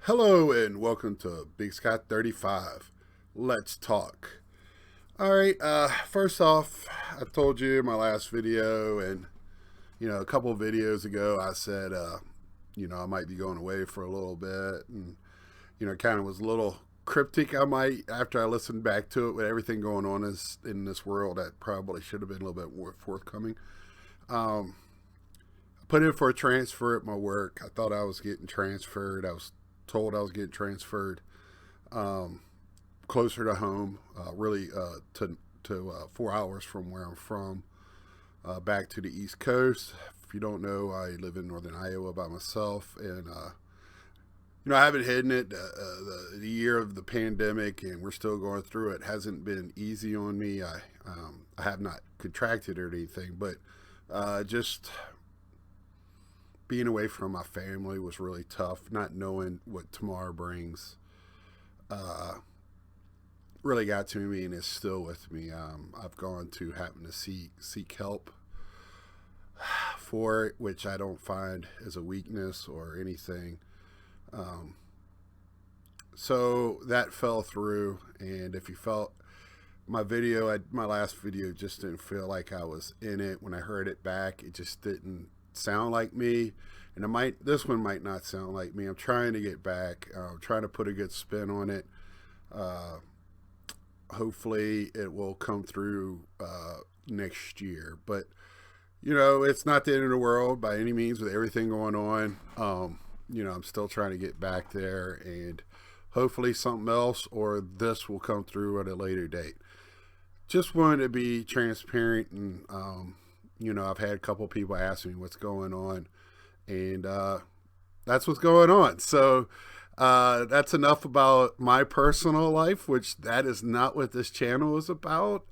Hello and welcome to Big Scott 35. Let's talk. All right, first off, I told you in my last video and a couple of videos ago I said I might be going away for a little bit and kind of was a little cryptic. I might after I listened back to it with everything going on in this world that probably should have been a little bit more forthcoming. Um I put in for a transfer at my work. I thought I was getting transferred. I was told I was getting transferred um, closer to home, really to 4 hours from where I'm from, back to the East Coast. If you don't know, I live in northern Iowa by myself, and I haven't hidden it. The year of the pandemic, and we're still going through it, hasn't been easy on me. I have not contracted or anything, but just being away from my family was really tough. Not knowing what tomorrow brings uh, really got to me and is still with me. I've gone to having to seek help for it, which I don't find as a weakness or anything. Um, so that fell through, and if you felt my last video just didn't feel like I was in it. When I heard it back, it just didn't sound like me, and this one might not sound like me. I'm trying to get back. I'm trying to put a good spin on it. Uh, Hopefully, it will come through next year. But it's not the end of the world by any means with everything going on. I'm still trying to get back there, and hopefully, something else or this will come through at a later date. Just wanted to be transparent, and I've had a couple people ask me what's going on, and that's what's going on. So that's enough about my personal life, which that is not what this channel is about.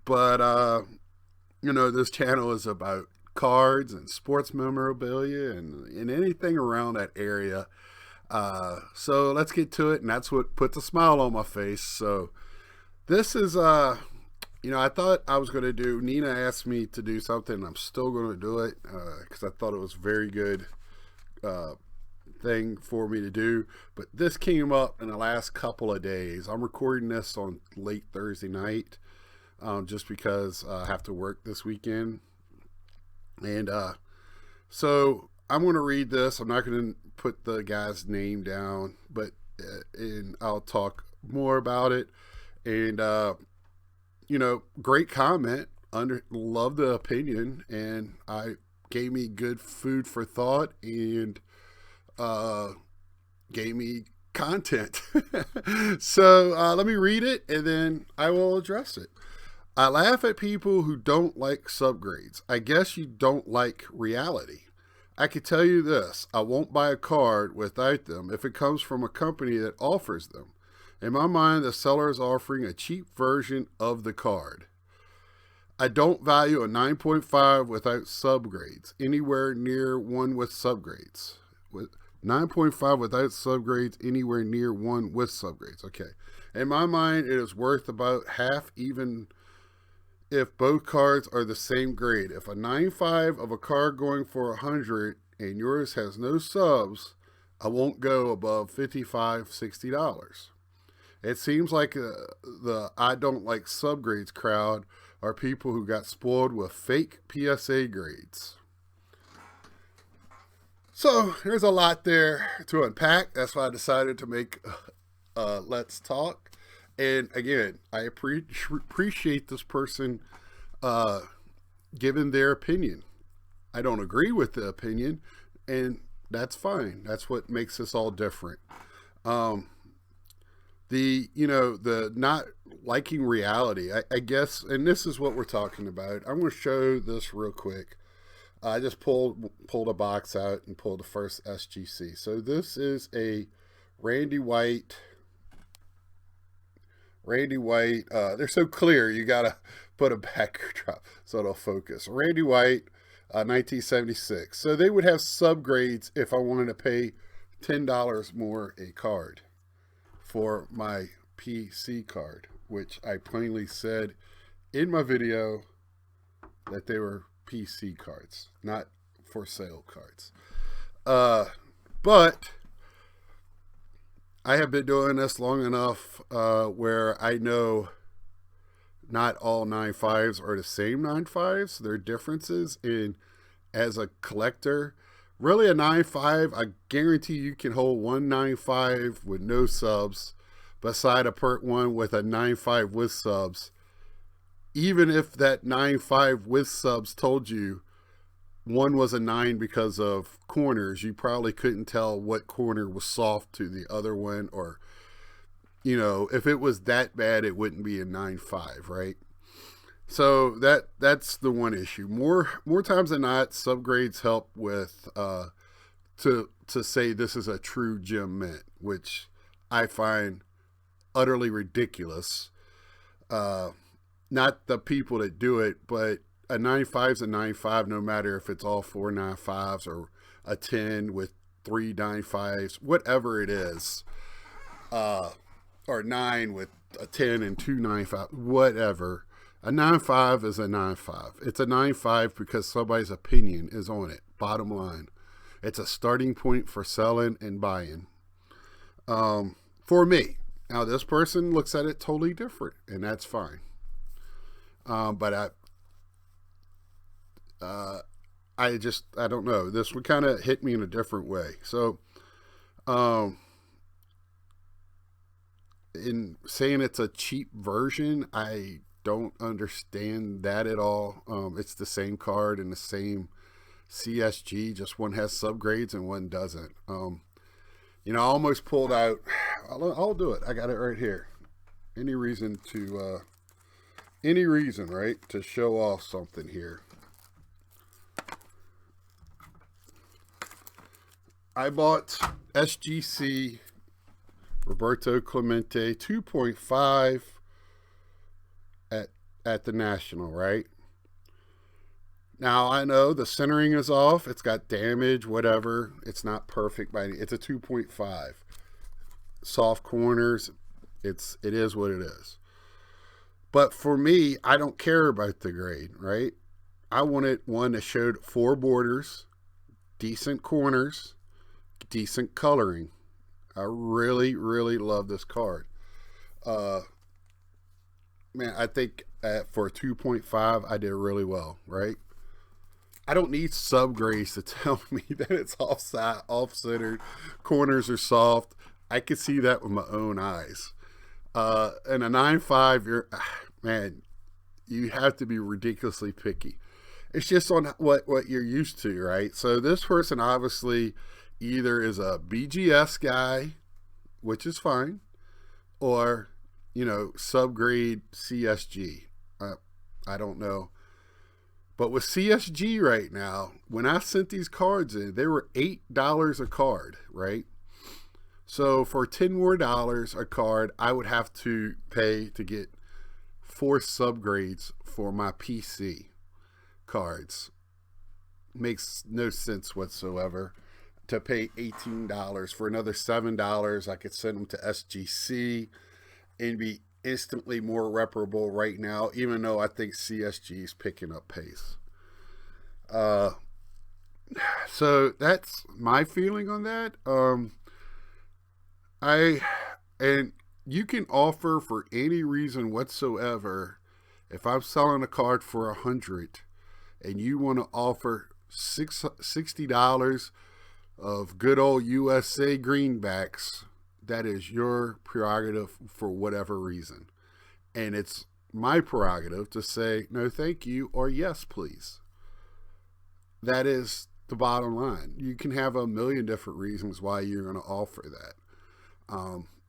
But this channel is about cards and sports memorabilia and anything around that area. So let's get to it, and that's what puts a smile on my face. So this is I thought I was going to do. Nina asked me to do something, and I'm still going to do it because I thought it was a very good thing for me to do. But this came up in the last couple of days. I'm recording this on late Thursday night, just because I have to work this weekend, and so I'm going to read this. I'm not going to put the guy's name down, but and I'll talk more about it. And great comment. Love the opinion, and I gave me good food for thought, and uh, gave me content. So let me read it, and then I will address it. I laugh at people who don't like subgrades. I guess you don't like reality. I can tell you this, I won't buy a card without them if it comes from a company that offers them. In my mind, the seller is offering a cheap version of the card. I don't value a 9.5 without subgrades, anywhere near one with subgrades. With 9.5 without subgrades, anywhere near one with subgrades. Okay. In my mind, it is worth about half, even if both cards are the same grade. If a 9.5 of a card going for 100 and yours has no subs, I won't go above $55, $60. It seems like the I don't like subgrades crowd are people who got spoiled with fake PSA grades. So there's a lot there to unpack. That's why I decided to make Let's Talk. And again, I appreciate this person giving their opinion. I don't agree with the opinion, and that's fine. That's what makes us all different. The not liking reality, I guess, and this is what we're talking about. I'm going to show this real quick. I just pulled a box out and pulled the first SGC. So this is a Randy White. They're so clear, you gotta put a backdrop so it'll focus. Randy White, 1976. So they would have subgrades if I wanted to pay $10 more a card for my PC card, which I plainly said in my video that they were PC cards, not for sale cards. But I have been doing this long enough where I know not all 9.5s are the same 9.5s. There are differences in, as a collector. Really, a 9.5, I guarantee you can hold one 9.5 with no subs beside a Pert 1 with a 9.5 with subs. Even if that 9.5 with subs told you one was a 9 because of corners, you probably couldn't tell what corner was soft to the other one, or, you know, if it was that bad, it wouldn't be a 9.5, right? So that's the one issue. More times than not, subgrades help with to say this is a true gem mint, which I find utterly ridiculous. Not the people that do it, but a 9.5 is a 9.5, no matter if it's all 4 9.5s or a 10 with 3 9.5s, whatever it is, or 9 with a 10 and 2 9.5, whatever. A 9.5 is a 9.5. It's a 9.5 because somebody's opinion is on it. Bottom line, it's a starting point for selling and buying. For me, now this person looks at it totally different, and that's fine. But I don't know. This would kind of hit me in a different way. So, in saying it's a cheap version, I don't understand that at all. It's the same card and the same CSG, just one has subgrades and one doesn't. You know, I almost pulled out. I'll do it. I got it right here. Any reason, right, to show off something here. I bought SGC Roberto Clemente 2.5 at the National, right? Now, I know the centering is off. It's got damage, whatever. It's not perfect by any. It's a 2.5. Soft corners. It is what it is. But for me, I don't care about the grade, right? I wanted one that showed 4 borders, decent corners, decent coloring. I really, really love this card. Man, I think for a 2.5, I did really well, right? I don't need subgrades to tell me that it's off-centered, corners are soft. I could see that with my own eyes. And a 9.5, man, you have to be ridiculously picky. It's just on what you're used to, right? So this person obviously either is a BGS guy, which is fine, or, you know, subgrade CSG. I don't know. But with CSG right now, when I sent these cards in, they were $8 a card, right? So for $10 more a card, I would have to pay to get 4 subgrades for my PC cards. Makes no sense whatsoever to pay $18 for another $7. I could send them to SGC and be instantly more reparable right now, even though I think CSG is picking up pace. So that's my feeling on that. And you can offer for any reason whatsoever. If I'm selling a card for 100 and you want to offer $60 of good old USA greenbacks, that is your prerogative for whatever reason. And it's my prerogative to say no thank you or yes please. That is the bottom line. You can have a million different reasons why you're going to offer that.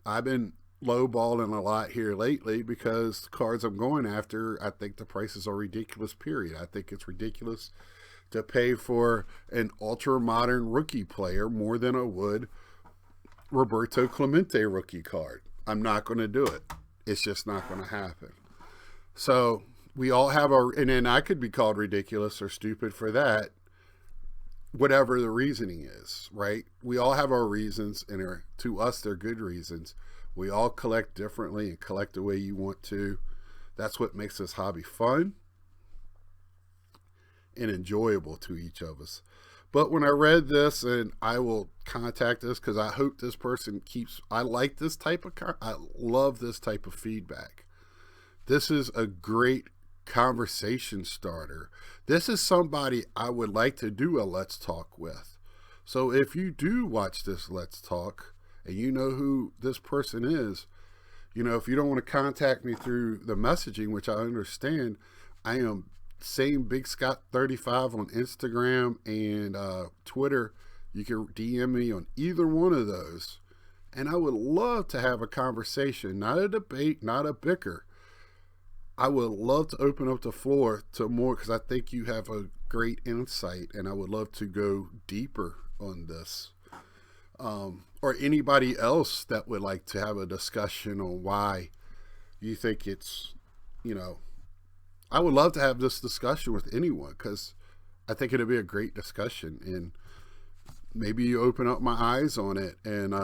I've been lowballing a lot here lately because the cards I'm going after, I think the prices are ridiculous, period. I think it's ridiculous to pay for an ultra modern rookie player more than I would Roberto Clemente rookie card. I'm not going to do it. It's just not going to happen. So we all have our, and then I could be called ridiculous or stupid for that, whatever the reasoning is, right? We all have our reasons, and to us, they're good reasons. We all collect differently and collect the way you want to. That's what makes this hobby fun and enjoyable to each of us. But when I read this, and I will contact this because I hope this person keeps, I like this type of, I love this type of feedback. This is a great conversation starter. This is somebody I would like to do a Let's Talk with. So if you do watch this Let's Talk and you know who this person is, you know, if you don't want to contact me through the messaging, which I understand, I am same Big Scott 35 on Instagram and Twitter. You can DM me on either one of those. And I would love to have a conversation, not a debate, not a bicker. I would love to open up the floor to more, because I think you have a great insight, and I would love to go deeper on this. Or anybody else that would like to have a discussion on why you think it's, you know, I would love to have this discussion with anyone, because I think it'd be a great discussion, and maybe you open up my eyes on it. And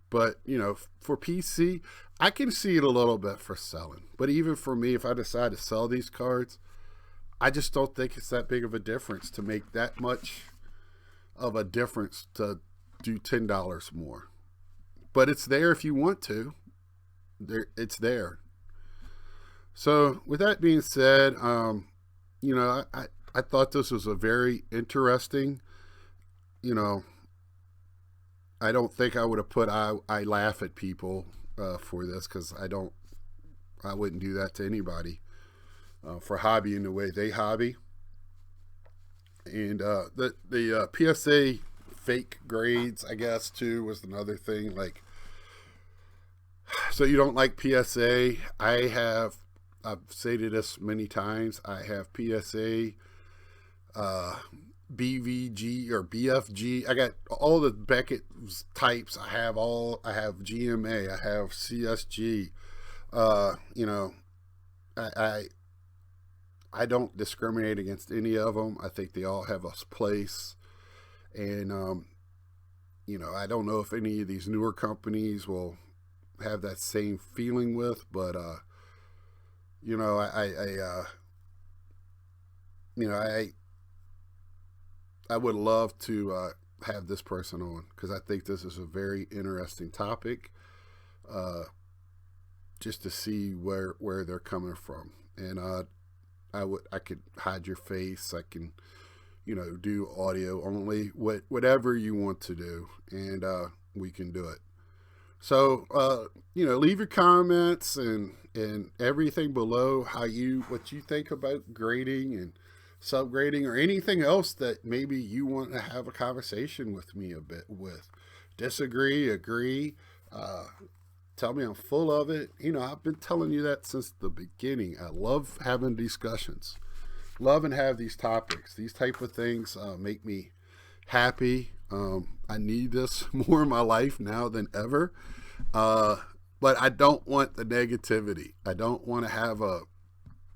but you know, for PC, I can see it a little bit for selling, but even for me, if I decide to sell these cards, I just don't think it's that big of a difference to make that much of a difference to do $10 more. But it's there if you want to. It's there. So with that being said, you know, I thought this was a very interesting, you know, I don't think I would have put I laugh at people for this, because I wouldn't do that to anybody for hobbying the way they hobby. And the PSA fake grades, I guess, too, was another thing. Like, so you don't like PSA? I've stated this many times. I have PSA, BVG or BFG. I got all the Beckett types. I have GMA. I have CSG. You know, I don't discriminate against any of them. I think they all have a place. And, you know, I don't know if any of these newer companies will have that same feeling with, but, you know, I would love to have this person on, because I think this is a very interesting topic, just to see where they're coming from. And I could hide your face. I can, you know, do audio only, whatever you want to do, and we can do it. So you know, leave your comments and everything below, what you think about grading and subgrading, or anything else that maybe you want to have a conversation with me a bit with. Disagree, agree, tell me I'm full of it. You know, I've been telling you that since the beginning. I love having discussions, love and have these topics. These type of things make me happy. I need this more in my life now than ever. But I don't want the negativity. I don't want to have a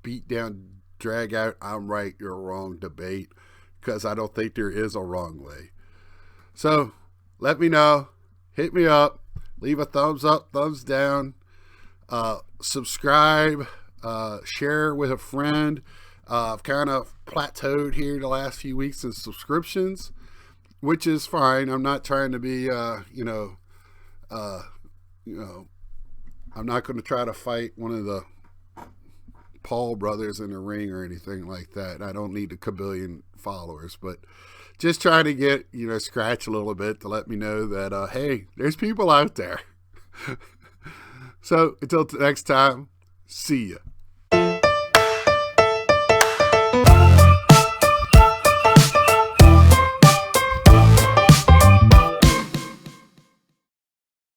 beat down, drag out, I'm right, you're wrong debate, because I don't think there is a wrong way. So let me know, hit me up, leave a thumbs up, thumbs down, subscribe, share with a friend. I've kind of plateaued here the last few weeks in subscriptions, which is fine. I'm not trying to be, you know, I'm not going to try to fight one of the Paul brothers in the ring or anything like that. I don't need a kabillion followers, but just trying to get, you know, scratch a little bit to let me know that, hey, there's people out there. So until next time, see ya.